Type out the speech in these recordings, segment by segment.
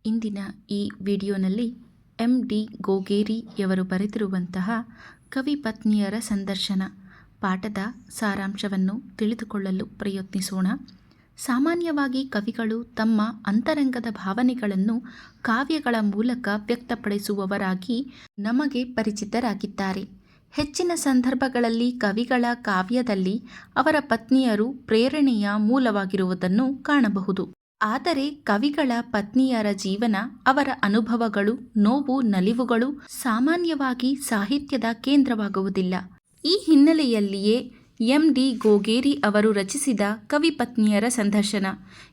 ಇಂದಿನ ಈ ವಿಡಿಯೋನಲ್ಲಿ ಎಂ.ಡಿ. ಗೋಗೇರಿಯವರು ಬರೆದಿರುವಂತಹ ಕವಿ ಪತ್ನಿಯರ ಸಂದರ್ಶನ ಪಾಠದ ಸಾರಾಂಶವನ್ನು ತಿಳಿದುಕೊಳ್ಳಲು ಪ್ರಯತ್ನಿಸೋಣ. ಸಾಮಾನ್ಯವಾಗಿ ಕವಿಗಳು ತಮ್ಮ ಅಂತರಂಗದ ಭಾವನೆಗಳನ್ನು ಕಾವ್ಯಗಳ ಮೂಲಕ ವ್ಯಕ್ತಪಡಿಸುವವರಾಗಿ ನಮಗೆ ಪರಿಚಿತರಾಗಿದ್ದಾರೆ. ಹೆಚ್ಚಿನ ಸಂದರ್ಭಗಳಲ್ಲಿ ಕವಿಗಳ ಕಾವ್ಯದಲ್ಲಿ ಅವರ ಪತ್ನಿಯರು ಪ್ರೇರಣೆಯ ಮೂಲವಾಗಿರುವುದನ್ನು ಕಾಣಬಹುದು. ಆದರೆ ಕವಿಗಳ ಪತ್ನಿಯರ ಜೀವನ, ಅವರ ಅನುಭವಗಳು, ನೋವು, ನಲಿವುಗಳು ಸಾಮಾನ್ಯವಾಗಿ ಸಾಹಿತ್ಯದ ಕೇಂದ್ರವಾಗುವುದಿಲ್ಲ. ಈ ಹಿನ್ನೆಲೆಯಲ್ಲಿಯೇ ಎಂ.ಡಿ. ಗೋಗೇರಿ ಅವರು ರಚಿಸಿದ ಕವಿ ಪತ್ನಿಯರ ಸಂದರ್ಶನ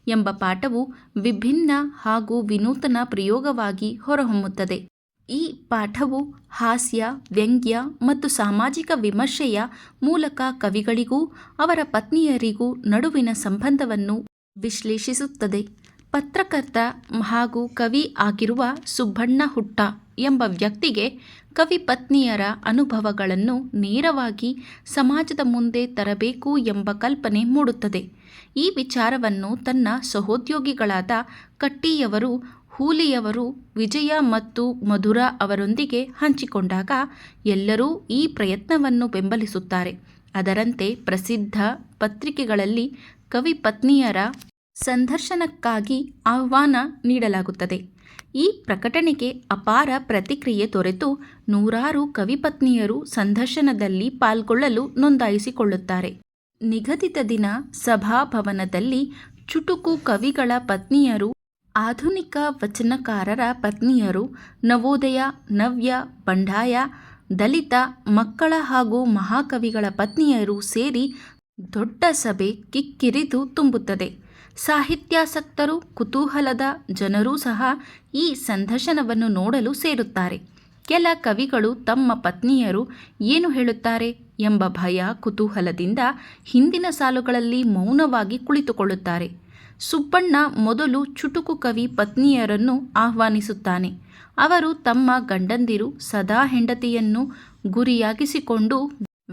ಎಂಬ ಪಾಠವು ವಿಭಿನ್ನ ಹಾಗೂ ವಿನೂತನ ಪ್ರಯೋಗವಾಗಿ ಹೊರಹೊಮ್ಮುತ್ತದೆ. ಈ ಪಾಠವು ಹಾಸ್ಯ, ವ್ಯಂಗ್ಯ ಮತ್ತು ಸಾಮಾಜಿಕ ವಿಮರ್ಶೆಯ ಮೂಲಕ ಕವಿಗಳಿಗೂ ಅವರ ಪತ್ನಿಯರಿಗೂ ನಡುವಿನ ಸಂಬಂಧವನ್ನು ವಿಶ್ಲೇಷಿಸುತ್ತದೆ. ಪತ್ರಕರ್ತ ಹಾಗೂ ಕವಿ ಆಗಿರುವ ಸುಬ್ಬಣ್ಣ ಹುಟ್ಟ ಎಂಬ ವ್ಯಕ್ತಿಗೆ ಕವಿ ಪತ್ನಿಯರ ಅನುಭವಗಳನ್ನು ನೇರವಾಗಿ ಸಮಾಜದ ಮುಂದೆ ತರಬೇಕು ಎಂಬ ಕಲ್ಪನೆ ಮೂಡುತ್ತದೆ. ಈ ವಿಚಾರವನ್ನು ತನ್ನ ಸಹೋದ್ಯೋಗಿಗಳಾದ ಕಟ್ಟಿಯವರು, ಹೂಲಿಯವರು, ವಿಜಯ ಮತ್ತು ಮಧುರಾ ಅವರೊಂದಿಗೆ ಹಂಚಿಕೊಂಡಾಗ ಎಲ್ಲರೂ ಈ ಪ್ರಯತ್ನವನ್ನು ಬೆಂಬಲಿಸುತ್ತಾರೆ. ಅದರಂತೆ ಪ್ರಸಿದ್ಧ ಪತ್ರಿಕೆಗಳಲ್ಲಿ ಕವಿ ಪತ್ನಿಯರ ಸಂದರ್ಶನಕ್ಕಾಗಿ ಆಹ್ವಾನ ನೀಡಲಾಗುತ್ತದೆ. ಈ ಪ್ರಕಟಣೆಗೆ ಅಪಾರ ಪ್ರತಿಕ್ರಿಯೆ ದೊರೆತು ನೂರಾರು ಕವಿಪತ್ನಿಯರು ಸಂದರ್ಶನದಲ್ಲಿ ಪಾಲ್ಗೊಳ್ಳಲು ನೋಂದಾಯಿಸಿಕೊಳ್ಳುತ್ತಾರೆ. ನಿಗದಿತ ದಿನ ಸಭಾಭವನದಲ್ಲಿ ಚುಟುಕು ಕವಿಗಳ ಪತ್ನಿಯರು, ಆಧುನಿಕ ವಚನಕಾರರ ಪತ್ನಿಯರು, ನವೋದಯ, ನವ್ಯ, ಬಂಡಾಯ, ದಲಿತ, ಮಕ್ಕಳ ಹಾಗೂ ಮಹಾಕವಿಗಳ ಪತ್ನಿಯರು ಸೇರಿ ದೊಡ್ಡ ಸಭೆ ಕಿಕ್ಕಿರಿದು ತುಂಬುತ್ತದೆ. ಸಾಹಿತ್ಯಾಸಕ್ತರು, ಕುತೂಹಲದ ಜನರೂ ಸಹ ಈ ಸಂದರ್ಶನವನ್ನು ನೋಡಲು ಸೇರುತ್ತಾರೆ. ಕೆಲ ಕವಿಗಳು ತಮ್ಮ ಪತ್ನಿಯರು ಏನು ಹೇಳುತ್ತಾರೆ ಎಂಬ ಭಯ, ಕುತೂಹಲದಿಂದ ಹಿಂದಿನ ಸಾಲುಗಳಲ್ಲಿ ಮೌನವಾಗಿ ಕುಳಿತುಕೊಳ್ಳುತ್ತಾರೆ. ಸುಬ್ಬಣ್ಣ ಮೊದಲು ಚುಟುಕು ಕವಿ ಪತ್ನಿಯರನ್ನು ಆಹ್ವಾನಿಸುತ್ತಾನೆ. ಅವರು ತಮ್ಮ ಗಂಡಂದಿರು ಸದಾ ಹೆಂಡತಿಯನ್ನು ಗುರಿಯಾಗಿಸಿಕೊಂಡು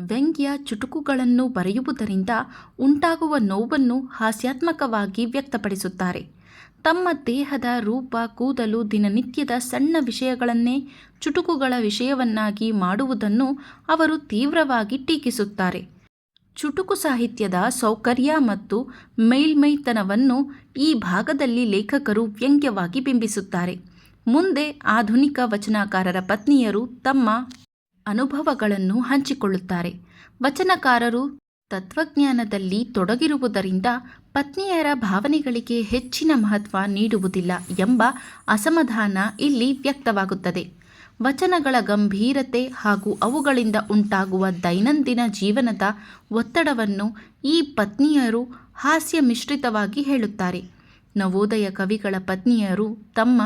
ವ್ಯಂಗ್ಯ ಚುಟುಕುಗಳನ್ನು ಬರೆಯುವುದರಿಂದ ಉಂಟಾಗುವ ನೋವನ್ನು ಹಾಸ್ಯಾತ್ಮಕವಾಗಿ ವ್ಯಕ್ತಪಡಿಸುತ್ತಾರೆ. ತಮ್ಮ ದೇಹದ ರೂಪ, ಕೂದಲು, ದಿನನಿತ್ಯದ ಸಣ್ಣ ವಿಷಯಗಳನ್ನೇ ಚುಟುಕುಗಳ ವಿಷಯವನ್ನಾಗಿ ಮಾಡುವುದನ್ನು ಅವರು ತೀವ್ರವಾಗಿ ಟೀಕಿಸುತ್ತಾರೆ. ಚುಟುಕು ಸಾಹಿತ್ಯದ ಸೌಕರ್ಯ ಮತ್ತು ಮೇಲ್ಮೈತನವನ್ನು ಈ ಭಾಗದಲ್ಲಿ ಲೇಖಕರು ವ್ಯಂಗ್ಯವಾಗಿ ಬಿಂಬಿಸುತ್ತಾರೆ. ಮುಂದೆ ಆಧುನಿಕ ವಚನಕಾರರ ಪತ್ನಿಯರು ತಮ್ಮ ಅನುಭವಗಳನ್ನು ಹಂಚಿಕೊಳ್ಳುತ್ತಾರೆ. ವಚನಕಾರರು ತತ್ವಜ್ಞಾನದಲ್ಲಿ ತೊಡಗಿರುವುದರಿಂದ ಪತ್ನಿಯರ ಭಾವನೆಗಳಿಗೆ ಹೆಚ್ಚಿನ ಮಹತ್ವ ನೀಡುವುದಿಲ್ಲ ಎಂಬ ಅಸಮಾಧಾನ ಇಲ್ಲಿ ವ್ಯಕ್ತವಾಗುತ್ತದೆ. ವಚನಗಳ ಗಂಭೀರತೆ ಹಾಗೂ ಅವುಗಳಿಂದ ಉಂಟಾಗುವ ದೈನಂದಿನ ಜೀವನದ ಒತ್ತಡವನ್ನು ಈ ಪತ್ನಿಯರು ಹಾಸ್ಯ ಮಿಶ್ರಿತವಾಗಿ ಹೇಳುತ್ತಾರೆ. ನವೋದಯ ಕವಿಗಳ ಪತ್ನಿಯರು ತಮ್ಮ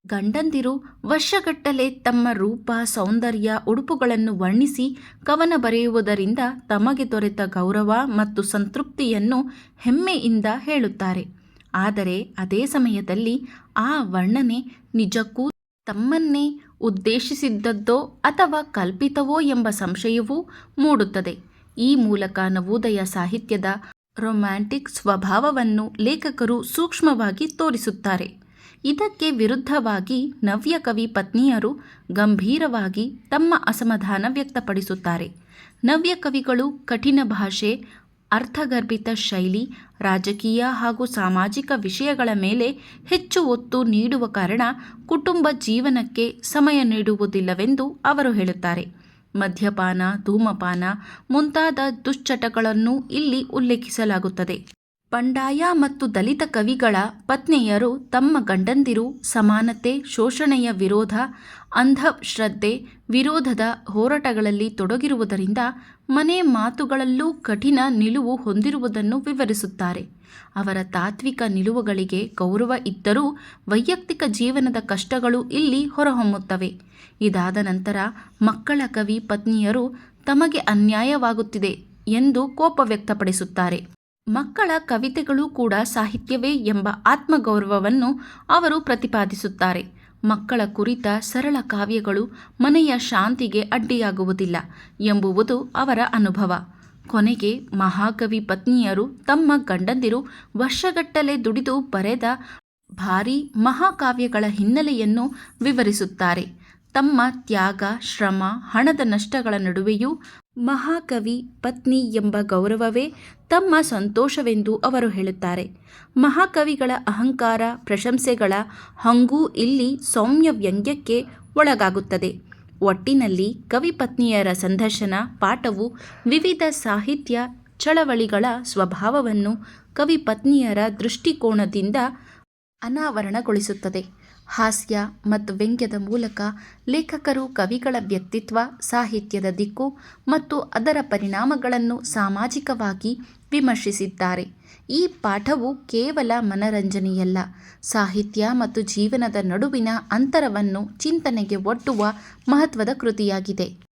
ಗಂಡಂದಿರು ವರ್ಷಗಟ್ಟಲೆ ತಮ್ಮ ರೂಪ, ಸೌಂದರ್ಯ, ಉಡುಪುಗಳನ್ನು ವರ್ಣಿಸಿ ಕವನ ಬರೆಯುವುದರಿಂದ ತಮಗೆ ದೊರೆತ ಗೌರವ ಮತ್ತು ಸಂತೃಪ್ತಿಯನ್ನು ಹೆಮ್ಮೆಯಿಂದ ಹೇಳುತ್ತಾರೆ. ಆದರೆ ಅದೇ ಸಮಯದಲ್ಲಿ ಆ ವರ್ಣನೆ ನಿಜಕ್ಕೂ ತಮ್ಮನ್ನೇ ಉದ್ದೇಶಿಸಿದ್ದದ್ದೋ ಅಥವಾ ಕಲ್ಪಿತವೋ ಎಂಬ ಸಂಶಯವೂ ಮೂಡುತ್ತದೆ. ಈ ಮೂಲಕ ನವೋದಯ ಸಾಹಿತ್ಯದ ರೊಮ್ಯಾಂಟಿಕ್ ಸ್ವಭಾವವನ್ನು ಲೇಖಕರು ಸೂಕ್ಷ್ಮವಾಗಿ ತೋರಿಸುತ್ತಾರೆ. ಇದಕ್ಕೆ ವಿರುದ್ಧವಾಗಿ ನವ್ಯ ಕವಿ ಪತ್ನಿಯರು ಗಂಭೀರವಾಗಿ ತಮ್ಮ ಅಸಮಾಧಾನ ವ್ಯಕ್ತಪಡಿಸುತ್ತಾರೆ. ನವ್ಯ ಕವಿಗಳು ಕಠಿಣ ಭಾಷೆ, ಅರ್ಥಗರ್ಭಿತ ಶೈಲಿ, ರಾಜಕೀಯ ಹಾಗೂ ಸಾಮಾಜಿಕ ವಿಷಯಗಳ ಮೇಲೆ ಹೆಚ್ಚು ಒತ್ತು ನೀಡುವ ಕಾರಣ ಕುಟುಂಬ ಜೀವನಕ್ಕೆ ಸಮಯ ನೀಡುವುದಿಲ್ಲವೆಂದು ಅವರು ಹೇಳುತ್ತಾರೆ. ಮದ್ಯಪಾನ, ಧೂಮಪಾನ ಮುಂತಾದ ದುಶ್ಚಟಗಳನ್ನು ಇಲ್ಲಿ ಉಲ್ಲೇಖಿಸಲಾಗುತ್ತದೆ. ಬಂಡಾಯ ಮತ್ತು ದಲಿತ ಕವಿಗಳ ಪತ್ನಿಯರು ತಮ್ಮ ಗಂಡಂದಿರು ಸಮಾನತೆ, ಶೋಷಣೆಯ ವಿರೋಧ, ಅಂಧಶ್ರದ್ಧೆ ವಿರೋಧದ ಹೋರಾಟಗಳಲ್ಲಿ ತೊಡಗಿರುವುದರಿಂದ ಮನೆ ಮಾತುಗಳಲ್ಲೂ ಕಠಿಣ ನಿಲುವು ಹೊಂದಿರುವುದನ್ನು ವಿವರಿಸುತ್ತಾರೆ. ಅವರ ತಾತ್ವಿಕ ನಿಲುವುಗಳಿಗೆ ಗೌರವ ಇದ್ದರೂ ವೈಯಕ್ತಿಕ ಜೀವನದ ಕಷ್ಟಗಳು ಇಲ್ಲಿ ಹೊರಹೊಮ್ಮುತ್ತವೆ. ಇದಾದ ನಂತರ ಮಕ್ಕಳ ಕವಿ ಪತ್ನಿಯರು ತಮಗೆ ಅನ್ಯಾಯವಾಗುತ್ತಿದೆ ಎಂದು ಕೋಪ ವ್ಯಕ್ತಪಡಿಸುತ್ತಾರೆ. ಮಕ್ಕಳ ಕವಿತೆಗಳು ಕೂಡ ಸಾಹಿತ್ಯವೇ ಎಂಬ ಆತ್ಮಗೌರವವನ್ನು ಅವರು ಪ್ರತಿಪಾದಿಸುತ್ತಾರೆ. ಮಕ್ಕಳ ಕುರಿತ ಸರಳ ಕಾವ್ಯಗಳು ಮನೆಯ ಶಾಂತಿಗೆ ಅಡ್ಡಿಯಾಗುವುದಿಲ್ಲ ಎಂಬುವುದು ಅವರ ಅನುಭವ. ಕೊನೆಗೆ ಮಹಾಕವಿ ಪತ್ನಿಯರು ತಮ್ಮ ಗಂಡಂದಿರು ವರ್ಷಗಟ್ಟಲೆ ದುಡಿದು ಬರೆದ ಭಾರೀ ಮಹಾಕಾವ್ಯಗಳ ಹಿನ್ನೆಲೆಯನ್ನು ವಿವರಿಸುತ್ತಾರೆ. ತಮ್ಮ ತ್ಯಾಗ, ಶ್ರಮ, ಹಣದ ನಷ್ಟಗಳ ನಡುವೆಯೂ ಮಹಾಕವಿ ಪತ್ನಿ ಎಂಬ ಗೌರವವೇ ತಮ್ಮ ಸಂತೋಷವೆಂದು ಅವರು ಹೇಳುತ್ತಾರೆ. ಮಹಾಕವಿಗಳ ಅಹಂಕಾರ, ಪ್ರಶಂಸೆಗಳ ಹಂಗೂ ಇಲ್ಲಿ ಸೌಮ್ಯ ವ್ಯಂಗ್ಯಕ್ಕೆ ಒಳಗಾಗುತ್ತದೆ. ಒಟ್ಟಿನಲ್ಲಿ ಕವಿಪತ್ನಿಯರ ಸಂದರ್ಶನ ಪಾಠವು ವಿವಿಧ ಸಾಹಿತ್ಯ ಚಳವಳಿಗಳ ಸ್ವಭಾವವನ್ನು ಕವಿಪತ್ನಿಯರ ದೃಷ್ಟಿಕೋನದಿಂದ ಅನಾವರಣಗೊಳಿಸುತ್ತದೆ. ಹಾಸ್ಯ ಮತ್ತು ವ್ಯಂಗ್ಯದ ಮೂಲಕ ಲೇಖಕರು ಕವಿಗಳ ವ್ಯಕ್ತಿತ್ವ, ಸಾಹಿತ್ಯದ ದಿಕ್ಕು ಮತ್ತು ಅದರ ಪರಿಣಾಮಗಳನ್ನು ಸಾಮಾಜಿಕವಾಗಿ ವಿಮರ್ಶಿಸಿದ್ದಾರೆ. ಈ ಪಾಠವು ಕೇವಲ ಮನರಂಜನೆಯಲ್ಲ, ಸಾಹಿತ್ಯ ಮತ್ತು ಜೀವನದ ನಡುವಿನ ಅಂತರವನ್ನು ಚಿಂತನೆಗೆ ಒಡ್ಡುವ ಮಹತ್ವದ ಕೃತಿಯಾಗಿದೆ.